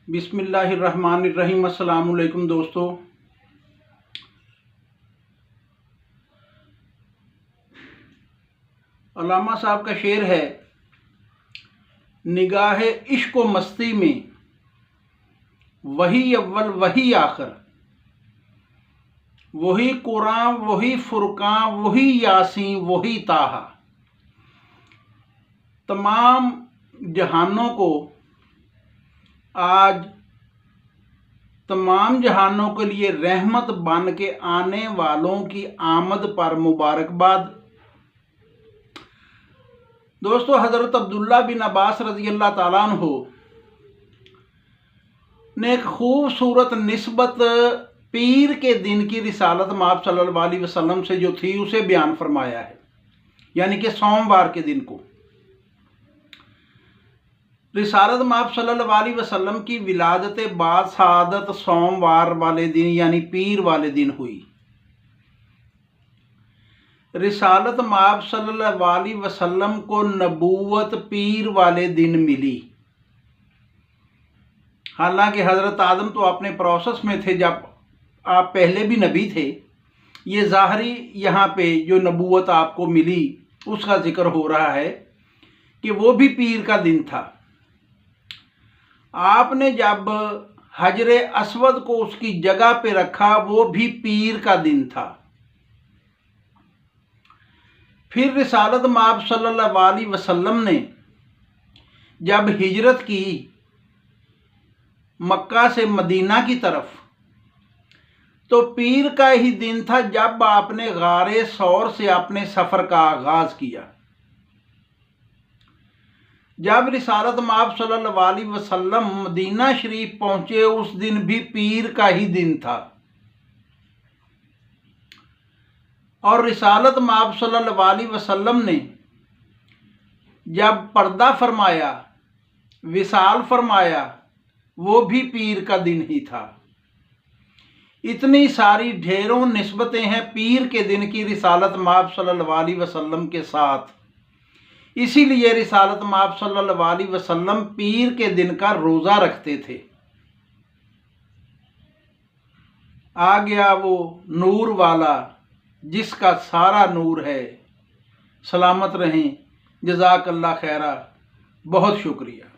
बिस्मिल्लाहिर्रहमानिर्रहीम। अस्सलाम वालेकुम दोस्तों। अल्लामा साहब का शेर है, निगाहे इश्क व मस्ती में वही अव्वल वही आखिर, वही कुरान वही फुरकान वही यासीन वही ताहा। तमाम जहानों को आज तमाम जहानों के लिए रहमत बन के आने वालों की आमद पर मुबारकबाद। दोस्तों, हज़रत अब्दुल्ला बिन अब्बास रज़ी अल्लाह ताला अन्हु ने एक खूबसूरत निस्बत पीर के दिन की रिसालत माब सल्लल्लाहु अलैहि वसल्लम से जो थी उसे बयान फरमाया है, यानी कि सोमवार के दिन को। रिसालत माब सल्लल्लाहु अलैहि वसल्लम की विलादत बाद शहादत सोमवार वाले दिन यानी पीर वाले दिन हुई। रिसालत माब सल्लल्लाहु अलैहि वसल्लम को नबूवत पीर वाले दिन मिली। हालांकि हज़रत आदम तो अपने प्रोसेस में थे, जब आप पहले भी नबी थे। ये ज़ाहरी यहाँ पे जो नबूवत आपको मिली उसका जिक्र हो रहा है कि वो भी पीर का दिन था। आपने जब हजरे अस्वद को उसकी जगह पे रखा वो भी पीर का दिन था। फिर रिसालत माब सल्लल्लाहु अलैहि वसल्लम ने जब हिजरत की मक्का से मदीना की तरफ, तो पीर का ही दिन था जब आपने गारे सौर से अपने सफ़र का आगाज़ किया। जब रिसालत माब सल्लल्लाहु अलैहि वसल्लम मदीना शरीफ पहुंचे उस दिन भी पीर का ही दिन था। और रिसालत माब सल्लल्लाहु अलैहि वसल्लम ने जब पर्दा फरमाया, विसाल फरमाया, वो भी पीर का दिन ही था। इतनी सारी ढेरों निस्बतें हैं पीर के दिन की रिसालत माब सल्लल्लाहु अलैहि वसल्लम के साथ। इसीलिए रिसालत माब सल्लल्लाहु अलैहि वसल्लम पीर के दिन का रोज़ा रखते थे। आ गया वो नूर वाला जिसका सारा नूर है। सलामत रहें। जज़ाकल्लाह खैरा। बहुत शुक्रिया।